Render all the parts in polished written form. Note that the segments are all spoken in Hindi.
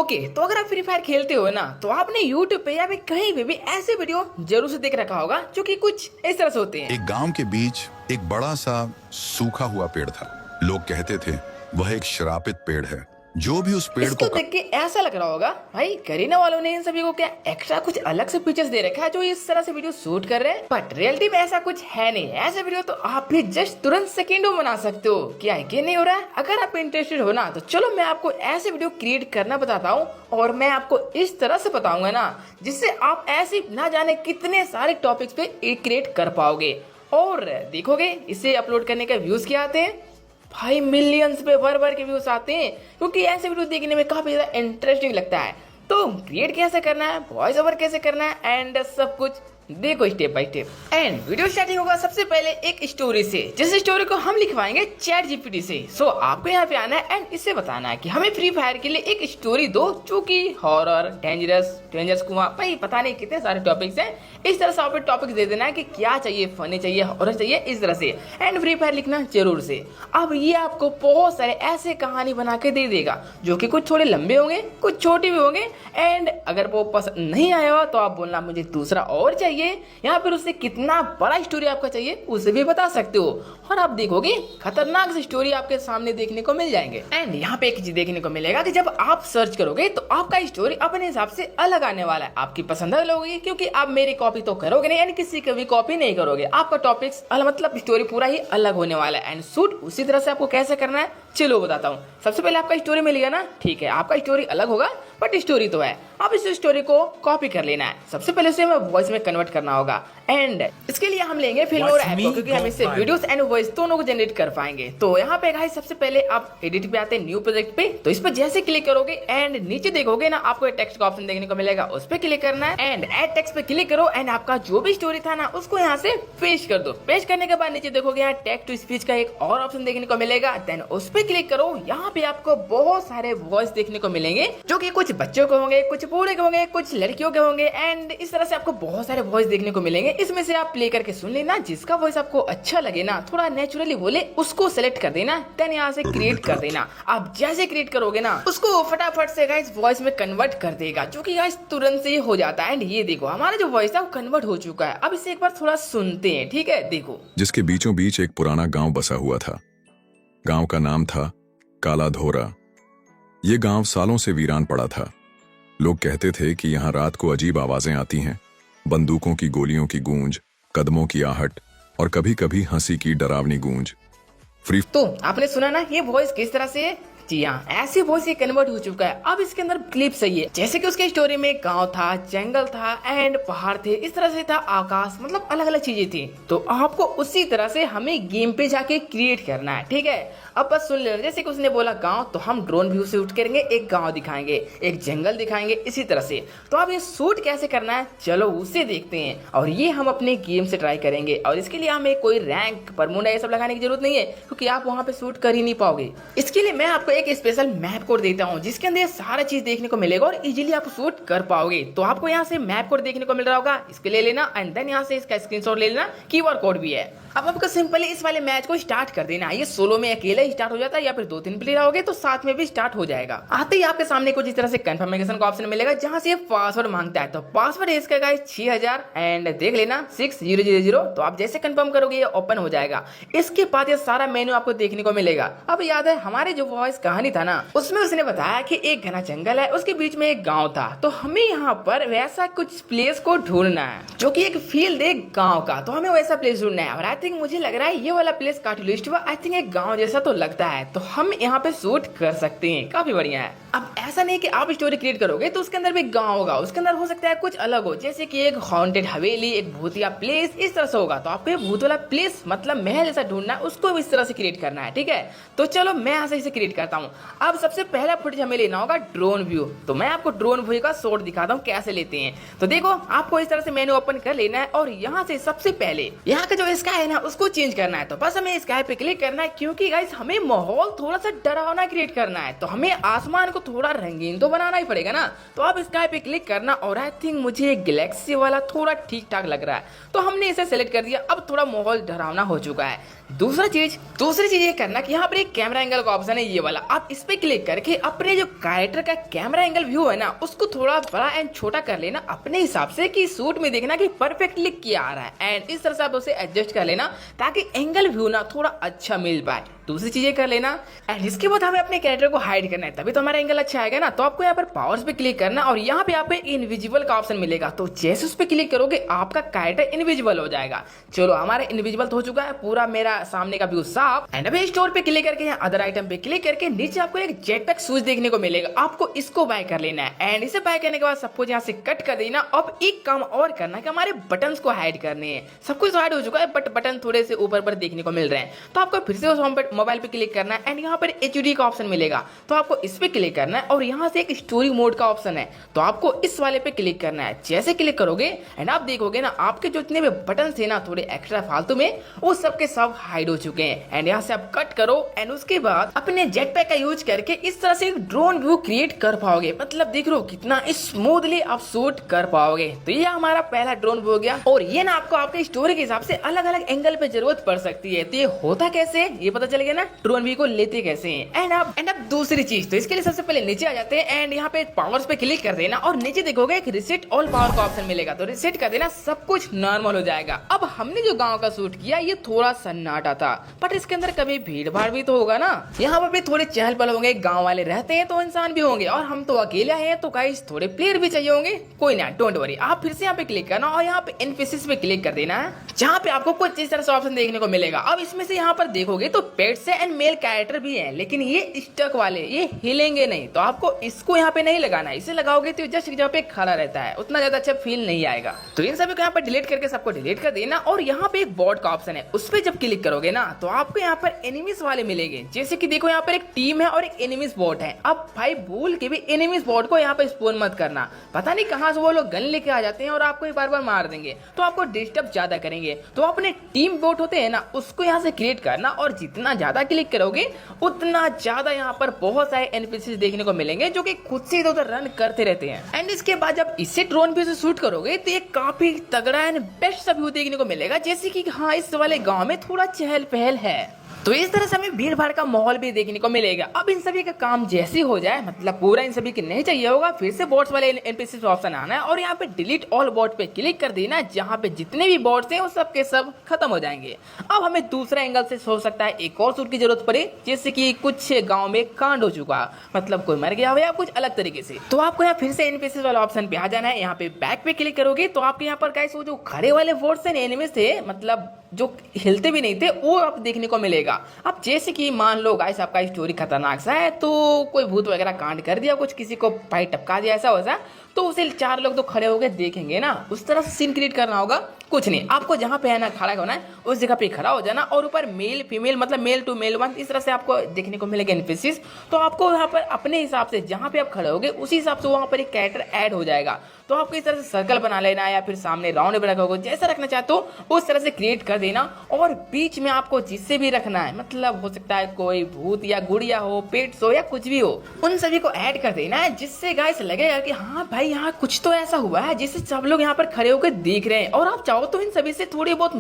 ओके, तो अगर आप फ्री फायर खेलते हो ना तो आपने यूट्यूब पे या फिर कहीं पे भी ऐसे वीडियो जरूर से देख रखा होगा जो कि कुछ इस तरह से होते हैं। एक गांव के बीच एक बड़ा सा सूखा हुआ पेड़ था। लोग कहते थे वह एक श्रापित पेड़ है। जो भी उस पेड़ इसको को देख के ऐसा लग रहा होगा भाई करीना वालों ने इन सभी को क्या एक्स्ट्रा कुछ अलग से फीचर्स दे रखा है जो इस तरह से वीडियो शूट कर रहे हैं, बट रियलिटी में ऐसा कुछ है नहीं। ऐसे वीडियो तो आप भी जस्ट तुरंत सेकेंडों में बना सकते हो। क्या है कि नहीं हो रहा है? अगर आप इंटरेस्टेड हो ना तो चलो मैं आपको ऐसे वीडियो क्रिएट करना बताता हूँ और मैं आपको इस तरह से बताऊंगा ना जिससे आप ऐसे ना जाने कितने सारे टॉपिक्स पे क्रिएट कर पाओगे। और देखोगे इसे अपलोड करने के व्यूज क्या आते हैं भाई, मिलियंस पे भर के व्यूज आते हैं क्योंकि ऐसे वीडियो देखने में काफी ज्यादा इंटरेस्टिंग लगता है। तो क्रिएट कैसे करना है, वॉइस ओवर कैसे करना है एंड सब कुछ देखो step by step. And video starting होगा सबसे पहले एक स्टोरी से, जिस स्टोरी को हम लिखवाएंगे चैट जीपीटी से। सो आपको यहाँ पे आना है एंड इससे बताना है कि हमें फ्री फायर के लिए एक स्टोरी दो जो कि हॉरर, डेंजरस कुआं, भाई पता नहीं कितने सारे टॉपिक्स हैं। इस तरह से आप टॉपिक दे देना है कि क्या चाहिए, फनी चाहिए, हॉरर चाहिए, इस तरह से। एंड फ्री फायर लिखना जरूर से। अब ये आपको बहुत सारे ऐसे कहानी बना के दे देगा जो कि कुछ थोड़े लंबे होंगे, कुछ छोटे भी होंगे। एंड अगर वो पसंद नहीं आया हो तो आप बोलना मुझे दूसरा और चाहिए, या फिर उससे कितना बड़ा स्टोरी आपका चाहिए उसे भी बता सकते हो। और आप देखोगे खतरनाक सी स्टोरी आपके सामने देखने को मिल जाएंगे। एंड यहाँ पे एक चीज देखने को मिलेगा कि जब आप सर्च करोगे तो आपका स्टोरी अपने हिसाब से अलग आने वाला है, आपकी पसंद अलग होगी क्योंकि आप मेरी कॉपी तो करोगे नहीं, यानी किसी की भी कॉपी नहीं करोगे। आपका टॉपिक्स मतलब स्टोरी पूरा ही अलग होने वाला है। एंड शूट उसी तरह से आपको कैसे करना है चलो बताता हूँ। सबसे पहले आपका स्टोरी मिलेगा ना, ठीक है, आपका स्टोरी अलग होगा बट स्टोरी तो है। अब इस स्टोरी को कॉपी कर लेना है। सबसे पहले उसे हमें वॉइस में कन्वर्ट करना होगा एंड इसके लिए हम लेंगे फिल्म और ऐप को, क्योंकि हम इससे वीडियोस एंड वॉइस दोनों को जनरेट कर पाएंगे। तो यहाँ पे गाइस सबसे पहले आप एडिट पे आते हैं, न्यू प्रोजेक्ट पे। तो इस पर जैसे क्लिक करोगे एंड नीचे देखोगे ना आपको टेक्स्ट का ऑप्शन देखने को मिलेगा, उस पर क्लिक करना है एंड ऐड टेक्स्ट पे क्लिक करो एंड आपका जो भी स्टोरी था ना उसको यहाँ से पेस्ट कर दो। पेस्ट करने के बाद नीचे देखोगे यहाँ टेक्स्ट टू स्पीच का एक और ऑप्शन देखने को मिलेगा, देन उस पर क्लिक करो। यहाँ पे आपको बहुत सारे वॉइस देखने को मिलेंगे जो कि कुछ बच्चों के होंगे, कुछ बूढ़े के होंगे, कुछ लड़कियों के होंगे। एंड इस तरह से आपको बहुत सारे वॉइस देखने को मिलेंगे। इसमें से आप प्ले करके सुन लेना, जिसका वॉइस आपको अच्छा लगे ना, थोड़ा नेचुरली बोले, उसको सेलेक्ट कर देना, देन यहाँ से क्रिएट कर देना। आप जैसे क्रिएट करोगे ना उसको फटाफट से गाइस वॉइस में कन्वर्ट कर देगा, जो कि गाइस तुरंत से हो जाता है। एंड ये देखो हमारा जो वॉइस था वो कन्वर्ट हो चुका है। अब इसे एक बार थोड़ा सुनते हैं, ठीक है? देखो, जिसके बीचों बीच एक पुराना गांव बसा हुआ था। गांव का नाम था काला धोरा। ये गांव सालों से वीरान पड़ा था। लोग कहते थे कि यहाँ रात को अजीब आवाजें आती हैं, बंदूकों की गोलियों की गूंज, कदमों की आहट और कभी कभी हंसी की डरावनी गूंज। तो आपने सुना ना ये वॉइस किस तरह से है? जी हाँ, ऐसे वॉइस ये कन्वर्ट हो चुका है। अब इसके अंदर क्लिप सही है, जैसे कि उसके स्टोरी में गांव था, जंगल था एंड पहाड़ थे, इस तरह से था आकाश, मतलब अलग अलग चीजें थी। तो आपको उसी तरह से हमें गेम पे जाके क्रिएट करना है, ठीक है? अब बस सुन लेना, जैसे कि उसने बोला गांव, तो हम ड्रोन व्यू से शूट करेंगे, एक गांव दिखाएंगे, एक जंगल दिखाएंगे, इसी तरह से। तो अब ये शूट कैसे करना है चलो उसे देखते हैं, और ये हम अपने गेम से ट्राई करेंगे। और इसके लिए हमें कोई रैंक परमुंडा ये सब लगाने की जरूरत नहीं है क्योंकि आप वहां पे शूट कर ही नहीं पाओगे। इसके लिए मैं आपको एक स्पेशल मैप कोड देता हूँ जिसके अंदर सारा चीज देखने को मिलेगा और इजीली आप शूट कर पाओगे। तो आपको यहाँ से मैप कोड देखने को मिल रहा होगा, इसके ले लेना एंड देन यहाँ से इसका स्क्रीनशॉट ले लेना, कीआर कोड भी है। अब आपको सिंपली इस वाले मैच को स्टार्ट कर देना। ये सोलो में अकेले ही स्टार्ट हो जाता है या फिर 2-3 प्लेयर आओगे तो साथ में भी स्टार्ट हो जाएगा। आते ही आपके सामने कुछ इस तरह से कंफर्मेशन का ऑप्शन मिलेगा जहां से पासवर्ड मांगता है। तो पासवर्ड है इसका गाइस 6000 एंड देख लेना 6000। तो आप जैसे कंफर्म करोगे ये ओपन हो जाएगा। इसके बाद ये सारा मेन्यू आपको देखने को मिलेगा। अब याद है हमारे जो वॉइस कहानी था ना उसमें उसने बताया कि एक घना जंगल है, उसके बीच में एक गाँव था। तो हमें यहाँ पर वैसा कुछ प्लेस को ढूंढना है जो की एक फील्ड है गाँव का। तो हमें वैसा प्लेस ढूंढना है और आई थिंक मुझे लग रहा है ये वाला प्लेस कार्टूलिस्ट हुआ, आई थिंक एक गांव जैसा तो लगता है। तो हम यहाँ पे शूट कर सकते हैं, काफी बढ़िया है। अब ऐसा नहीं कि आप स्टोरी क्रिएट करोगे तो उसके अंदर भी गांव होगा, उसके अंदर हो सकता है कुछ अलग हो, जैसे कि एक हॉन्टेड हवेली, एक भूतिया प्लेस, इस तरह से होगा। तो आपको ये भूत वाला प्लेस मतलब महल जैसा ढूंढना है, उसको इस तरह से क्रिएट करना है, ठीक है? तो चलो मैं यहाँ से इसे क्रिएट करता हूँ। अब सबसे पहला फुटेज हमें लेना होगा ड्रोन व्यू। तो मैं आपको ड्रोन व्यू का शॉट दिखाता हूँ कैसे लेते हैं। तो देखो आपको इस तरह से मेन्यू ओपन कर लेना है और यहाँ से सबसे पहले यहाँ का जो स्काई है ना उसको चेंज करना है। तो बस हमें स्काई पे क्लिक करना है क्योंकि गाइस हमें माहौल थोड़ा सा डरावना क्रिएट करना है। तो हमें आसमान को थोड़ा रंगीन तो बनाना ही पड़ेगा ना। तो अब स्काई पे क्लिक करना और आई थिंक मुझे गैलेक्सी वाला थोड़ा ठीक ठाक लग रहा है तो हमने इसे सेलेक्ट कर दिया। अब थोड़ा माहौल डरावना हो चुका है। दूसरी चीज ये करना कि यहाँ पर एक कैमरा एंगल का ऑप्शन है, ये वाला। आप इस पे क्लिक करके अपने जो कैरेक्टर का कैमरा एंगल व्यू है ना, उसको थोड़ा बड़ा एंड छोटा कर लेना अपने हिसाब से कि सूट में देखना कि परफेक्टली क्या आ रहा है, एंड इस तरह से आप उसे एडजस्ट कर लेना ताकि एंगल व्यू ना थोड़ा अच्छा मिल पाए। दूसरी चीजें कर लेना, एंड इसके बाद हमें अपने कैरेक्टर को हाइड करना है, तभी तो हमारा एंगल अच्छा आएगा ना। तो आपको यहाँ पर पावर्स पे क्लिक करना और यहाँ पे आपको इनविजिबल का ऑप्शन मिलेगा। तो जैसे उस पे क्लिक करोगे आपका कैरेक्टर इनविजिबल हो जाएगा। चलो हमारा इनविजिबल तो हो चुका है, पूरा मेरा सामने का व्यू साफ। एंड अभी स्टोर पे क्लिक करके यहाँ अदर आइटम पे क्लिक करके नीचे आपको एक जेटपैक शूज देखने को मिलेगा। आपको इसको बाय कर लेना है, एंड इसे बाय करने के बाद सब कुछ यहाँ से कट कर देना। अब एक काम और करना है कि हमारे बटन्स को हाइड करने हैं। सब कुछ हाइड हो चुका है बट बटन थोड़े से ऊपर पर देखने को मिल रहे हैं। तो आपको फिर से उस मोबाइल पे क्लिक करना है एंड यहाँ पर एचडी का ऑप्शन मिलेगा। तो आपको इस पे क्लिक करना है और यहाँ से एक स्टोरी मोड का ऑप्शन है, तो आपको इस वाले पे क्लिक करना है। जैसे क्लिक करोगे एंड आप देखोगे ना आपके जो इतने भी बटन थे ना थोड़े एक्स्ट्रा फालतू में, वो सब के सब हाइड हो चुके हैं। एंड यहाँ से आप कट करो एंड उसके बाद अपने जेट पैक का यूज करके इस तरह से एक ड्रोन व्यू क्रिएट कर पाओगे। मतलब देख लो कितना स्मूथली आप शूट कर पाओगे। तो ये हमारा पहला ड्रोन व्यू हो गया, और ये ना आपको आपके स्टोरी के हिसाब से अलग अलग एंगल पे जरूरत पड़ सकती है। तो ये होता कैसे ये पता चल गया ना, ड्रोन व्यू को लेते कैसे हैं। एंड अब दूसरी चीज, तो इसके लिए सबसे पहले नीचे आ जाते हैं एंड यहाँ पे पावर्स पे क्लिक कर देना और नीचे देखोगे एक रिसेट ऑल पावर का ऑप्शन मिलेगा। तो रिसेट कर देना, सब कुछ नॉर्मल हो जाएगा। अब हमने जो गांव का शूट किया ये थोड़ा सन्नाटा था, बट इसके अंदर कभी भीड़ भाड़ भी तो होगा ना। यहाँ पर भी थोड़े चहल पहल होंगे, गांव वाले रहते हैं तो इंसान भी होंगे, और हम तो अकेले हैं तो गाइस थोड़े प्लेयर भी चाहिए होंगे। कोई ना, डोंट वरी। आप फिर से यहाँ पे क्लिक करना और यहाँ पे एनपीसीज पे क्लिक कर देना है, जहाँ पे आपको कुछ इस तरह से ऑप्शन देखने को मिलेगा। अब इसमें से यहाँ पर देखोगे तो पेट्स एंड मेल कैरेक्टर भी है, लेकिन ये स्टक वाले, ये हिलेंगे नहीं। तो आपको इसको यहाँ पे नहीं लगाना है, इसे लगाओगे तो जस्ट जहाँ पे खड़ा रहता है, उतना ज्यादा अच्छा फील नहीं आएगा। तो इन सभी को यहाँ पर डिलीट करके सबको डिलीट कर देना और यहाँ पे एक बॉट का ऑप्शन है, उस पर जब क्लिक करोगे ना तो आपको यहाँ पर एनिमीज वाले मिलेंगे। जैसे कि देखो यहाँ पर एक टीम है और एक एनिमीज बॉट है। अब भाई भूल के भी एनिमीज बॉट को यहाँ पे स्पोन मत करना, पता नहीं कहाँ से वो लोग गन लेके आ जाते हैं और आपको बार बार मार देंगे, तो आपको डिस्टर्ब ज्यादा करेंगे। तो अपने टीम बॉट होते हैं ना, उसको यहाँ से क्रिएट करना, और जितना ज्यादा क्लिक करोगे उतना ज्यादा यहाँ पर बहुत सारे एनपीसी देखने को मिलेंगे जो कि खुद से इधर उधर रन करते रहते हैं। एंड इसके बाद जब इसे ड्रोन व्यू से शूट करोगे तो ये काफी तगड़ा एंड बेस्ट सा व्यू देखने को मिलेगा। जैसे कि हाँ इस वाले गांव में थोड़ा चहल पहल है, तो इस तरह से हमें भीड़ भाड़ का माहौल भी देखने को मिलेगा। अब इन सभी का काम जैसे हो जाए, मतलब पूरा इन सभी की नहीं चाहिए होगा, फिर से बॉट्स वाले एनपीसी ऑप्शन आना है और यहाँ पे डिलीट ऑल बॉट पे क्लिक कर देना है, जहाँ पे जितने भी बॉट्स हैं वो सब के सब खत्म हो जाएंगे। अब हमें दूसरा एंगल से हो सकता है एक और सूट की जरूरत पड़े, जैसे कि कुछ गाँव में कांड हो चुका, मतलब कोई मर गया हो या कुछ अलग तरीके से। तो आपको यहाँ फिर से एनपीसी वाला ऑप्शन पे आ जाना है। यहाँ पे बैक पे क्लिक करोगे तो आपके यहाँ पर गाइस वो जो खड़े वाले बॉट्स हैं एनिमीज थे, मतलब जो हिलते भी नहीं थे, वो आप देखने को मिलेगा। अब जैसे कि मान लो गाइस आपका स्टोरी खतरनाक सा है, तो कोई भूत वगैरह कांड कर दिया, कुछ किसी को पाई टपका दिया, ऐसा वैसा, तो उसे चार लोग तो खड़े होकर देखेंगे ना, उस तरह से सीन क्रिएट करना होगा। कुछ नहीं, आपको जहाँ पे है ना खड़ा होना है उस जगह पे खड़ा हो जाना, और ऊपर मेल फीमेल मतलब मेल टू मेल वन इस तरह से आपको देखने को मिलेगा एनपीसीज। तो आपको यहाँ पर अपने हिसाब से जहाँ पे आप खड़े होगे उसी हिसाब से वहाँ पर एक कैरेक्टर ऐड हो जाएगा। तो आपको इस तरह से सर्कल बना लेना है या फिर सामने राउंड में रखोगे, जैसा रखना चाहते हो उस तरह से क्रिएट कर देना। और बीच में आपको जिससे भी रखना है, मतलब हो सकता है कोई भूत या गुड़िया हो, पेट्स हो या कुछ भी हो, उन सभी को ऐड कर देना है, जिससे गाइस लगेगा कि हाँ भाई यहाँ कुछ तो ऐसा हुआ है जिससे सब लोग यहाँ पर खड़े होकर देख रहे हैं। और आप चाहो तो इन सभी से थोड़ी बहुत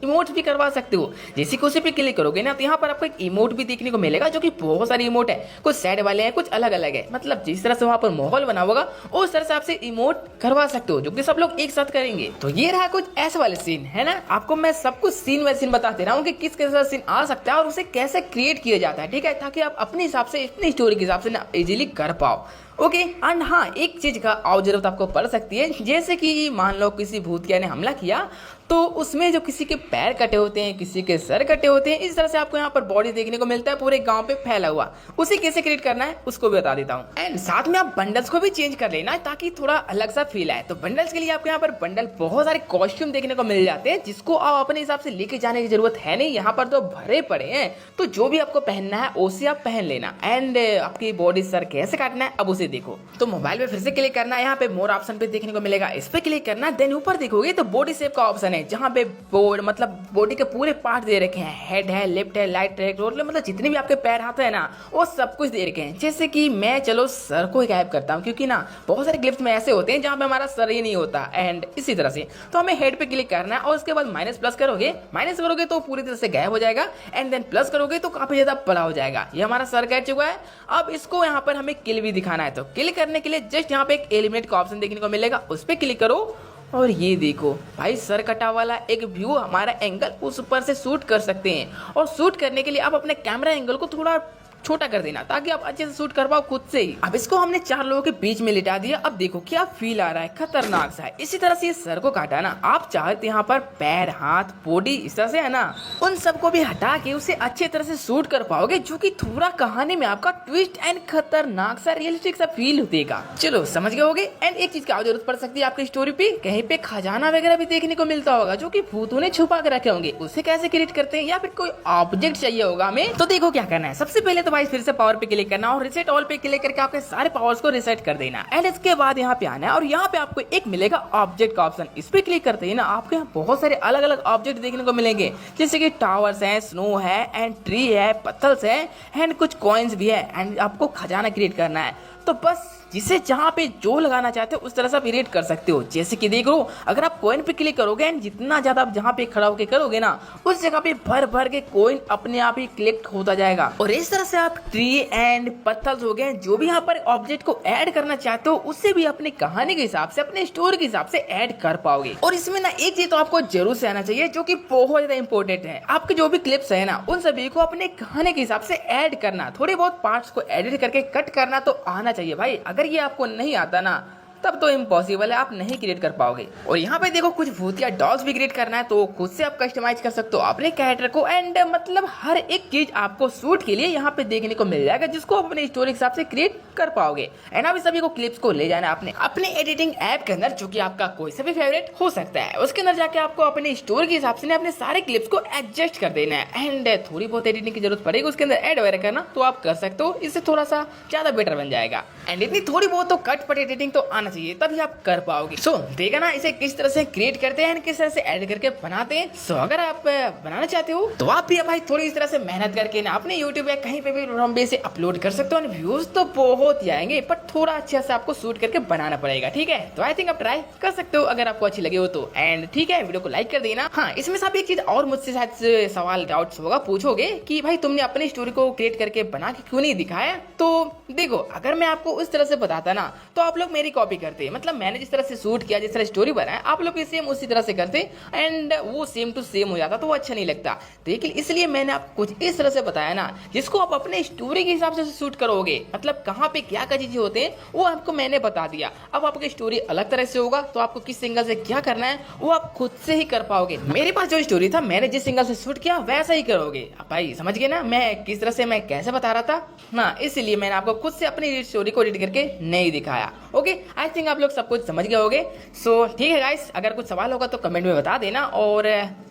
इमोट भी करवा सकते हो। जैसे कि उसी पे क्लिक करोगे ना तो यहाँ पर आपको एक इमोट भी देखने को मिलेगा, जो कि बहुत सारे इमोट है, कुछ सैड वाले हैं, कुछ अलग अलग है। मतलब जिस तरह से वहाँ पर माहौल बना होगा उस तरह से आपसे इमोट करवा सकते हो, जो कि सब लोग एक साथ करेंगे। तो ये रहा कुछ ऐसे वाले सीन है ना। आपको मैं सब कुछ सीन बाय सीन बताते रहा हूँ कि किस कैसा सीन आ सकता है और उसे कैसे क्रिएट किया जाता है, ठीक है, ताकि आप अपने हिसाब से अपनी स्टोरी के हिसाब से ना इजीली कर पाओ। ओके। एंड हाँ, एक चीज का और जरूरत आपको पड़ सकती है, जैसे कि मान लो किसी भूतिया ने हमला किया, तो उसमें जो किसी के पैर कटे होते हैं, किसी के सर कटे होते हैं, इस तरह से आपको यहाँ पर बॉडी देखने को मिलता है पूरे गांव पे फैला हुआ। उसे कैसे क्रिएट करना है उसको भी बता देता हूँ। एंड साथ में आप बंडल्स को भी चेंज कर लेना है ताकि थोड़ा अलग सा फील आए। तो बंडल्स के लिए आपको यहाँ पर बंडल बहुत सारे कॉस्ट्यूम देखने को मिल जाते हैं, जिसको आप अपने हिसाब से लेके जाने की जरूरत है नहीं, यहाँ पर तो भरे पड़े हैं। तो जो भी आपको पहनना है उसे आप पहन लेना। एंड आपकी बॉडी सर कैसे काटना है अब उसे देखो। तो मोबाइल पे फिर से क्लिक करना है, यहाँ पे मोर ऑप्शन पे देखने को मिलेगा, इस पे क्लिक करना। देन ऊपर देखोगे तो बॉडी शेप का ऑप्शन है, है जहाँ पे बोर्ड मतलब बॉडी के पूरे पार्ट दे रखे हैं, हेड है, लेफ्ट है, राइट है, मतलब जितने भी आपके पैर हाथ है ना वो सब कुछ दे रखे हैं। जैसे कि मैं चलो सर को ही गायब करता हूँ, क्योंकि ना बहुत सारे क्लिप्स में ऐसे होते हैं जहाँ पे हमारा सर ही नहीं होता। एंड इसी तरह से तो हमें हेड पे क्लिक करना है और उसके बाद माइनस प्लस करोगे तो पूरी तरह से गायब हो जाएगा, एंड देन प्लस करोगे तो काफी ज्यादा बड़ा हो जाएगा। ये हमारा सर कह चुका है। अब इसको यहाँ पर हमें किल भी दिखाना है, तो किल करने के लिए जस्ट यहाँ पे एक एलिमिनेट का ऑप्शन देखने को मिलेगा, उस पर क्लिक करो और ये देखो भाई सर कटा वाला एक व्यू हमारा एंगल उस ऊपर से शूट कर सकते हैं। और शूट करने के लिए आप अपने कैमरा एंगल को थोड़ा छोटा कर देना ताकि आप अच्छे से शूट कर पाओ खुद से ही। अब इसको हमने 4 लोगों के बीच में लिटा दिया। अब देखो क्या फील आ रहा है, खतरनाक सा है। इसी तरह से ये सर को काटा ना, आप चाहते यहाँ पर पैर, हाथ, बॉडी इस तरह से है ना, उन सबको भी हटा के उसे अच्छे तरह से शूट कर पाओगे, जो कि थोड़ा कहानी में आपका ट्विस्ट एंड खतरनाक सा रियलिस्टिक सा फील देगा। चलो समझ गए होगे। एंड एक चीज की और जरूरत पड़ सकती है आपकी स्टोरी पे, कहीं पे खजाना वगैरह भी देखने को मिलता होगा जो कि भूतों ने छुपा के रखे होंगे, उसे कैसे क्रिएट करते हैं, या फिर कोई ऑब्जेक्ट चाहिए होगा हमें। तो देखो क्या करना है, सबसे पहले तो भाई फिर से पावर पे क्लिक करना और रिसेट ऑल पे क्लिक करके आपके सारे पावर्स को रिसेट कर देना। एंड इसके बाद यहाँ पे आना है और यहाँ पे आपको एक मिलेगा ऑब्जेक्ट का ऑप्शन, इस पे क्लिक करते ही ना आपको यहाँ बहुत सारे अलग अलग ऑब्जेक्ट देखने को मिलेंगे, जैसे कि टावर्स है, स्नो है, एंड ट्री है, पत्थल्स है, एंड कुछ कॉइन्स भी है। एंड आपको खजाना क्रिएट करना है, तो बस जिसे जहाँ पे जो लगाना चाहते हो उस तरह से आप क्रिएट कर सकते हो। जैसे कि देख लो, अगर आप कॉइन पे क्लिक करोगे एंड जितना ज्यादा आप जहाँ पे खड़ा होकर करोगे ना, उस जगह पे भर भर के कॉइन अपने आप ही कलेक्ट होता जाएगा। और इस तरह से आप ट्री एंड पत्थर हो गए, जो भी यहाँ पर ऑब्जेक्ट को ऐड करना चाहते हो उससे भी अपनी कहानी के हिसाब से, अपने स्टोरी के हिसाब से ऐड कर पाओगे। और इसमें ना एक चीज तो आपको जरूर से आना चाहिए जो कि बहुत ज्यादा इंपॉर्टेंट है, आपके जो भी क्लिप्स है ना उन सभी को अपने कहानी के हिसाब से ऐड करना, थोड़े बहुत पार्ट्स को एडिट करके कट करना तो आना चाहिए भाई। अगर ये आपको नहीं आता ना तब तो इम्पॉसिबल है, आप नहीं क्रिएट कर पाओगे। और यहाँ पे देखो कुछ भूतिया डॉल्स भी क्रिएट करना है, तो खुद से आप कस्टमाइज कर सकते हो अपने कैरेक्टर को। एंड मतलब हर एक चीज आपको शूट के लिए यहाँ पे देखने को मिल जाएगा, जिसको अपने स्टोरी के हिसाब से क्रिएट कर पाओगे। एंड आप सभी को क्लिप्स को ले जाना है अपने एडिटिंग ऐप के अंदर, जो कि आपका कोई सा भी फेवरेट हो सकता है। उसके अंदर जाके आपको अपने स्टोरी के हिसाब से अपने सारे क्लिप्स को एडजस्ट कर देना है। एंड थोड़ी बहुत एडिटिंग की जरूरत पड़ेगी उसके अंदर ऐड वगैरह करना, तो आप कर सकते हो, इससे थोड़ा सा ज्यादा बेटर बन जाएगा। एंड इतनी थोड़ी बहुत तो कट पट एडिटिंग तो आना चाहिए, तभी आप कर पाओगे। सो देखा ना इसे किस तरह से क्रिएट करते हैं, किस तरह से ऐड करके बनाते हैं। सो अगर आप बनाना चाहते हो तो आप भी भाई थोड़ी इस तरह से मेहनत करके ना अपने YouTube या कहीं पे भी लंबे से अपलोड कर सकते हो। व्यूज तो बहुत ही आएंगे, पर थोड़ा अच्छा से आपको शूट करके बनाना पड़ेगा, ठीक है। तो आई थिंक आप ट्राई कर सकते हो अगर आपको अच्छी लगे हो तो। एंड ठीक है, वीडियो को लाइक कर देना। हाँ, इसमें से आप एक चीज और मुझसे शायद सवाल डाउट्स होगा, पूछोगे कि भाई तुमने अपनी स्टोरी को क्रिएट करके बना के क्यों नहीं दिखाया। तो देखो, अगर मैं आपको उस तरह से बताता ना तो आप लोग मेरी कॉपी करते, मतलब मैंने जिस तरह से शूट किया, जिस तरह स्टोरी बनाया, आप लोग भी सेम उसी तरह से करते एंड वो सेम टू सेम हो जाता, तो वो अच्छा नहीं लगता। लेकिन इसलिए मैंने आपको कुछ इस तरह से बताया ना, जिसको आप अपने स्टोरी के हिसाब से शूट करोगे, मतलब कहाँ पे क्या क्या चीजें होते हैं वो आपको मैंने बता दिया। अब आपकी स्टोरी अलग तरह से होगा, तो आपको किस सिंगल से क्या करना है वो आप खुद से ही कर पाओगे। मेरे पास जो स्टोरी था, मैंने जिस सिंगल से शूट किया वैसा ही करोगे। भाई समझ गए ना मैं किस तरह से, मैं कैसे बता रहा था ना, इसलिए मैंने आपको खुद से अपनी स्टोरी को एडिट करके नहीं दिखाया। ओके, आई थिंक आप लोग सब कुछ समझ गए होगे। सो ठीक है गाइस, अगर कुछ सवाल होगा तो कमेंट में बता देना और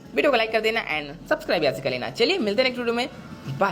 वीडियो को लाइक कर देना एंड सब्सक्राइब ऐसे कर लेना। चलिए मिलते हैं नेक्स्ट वीडियो में, बाय।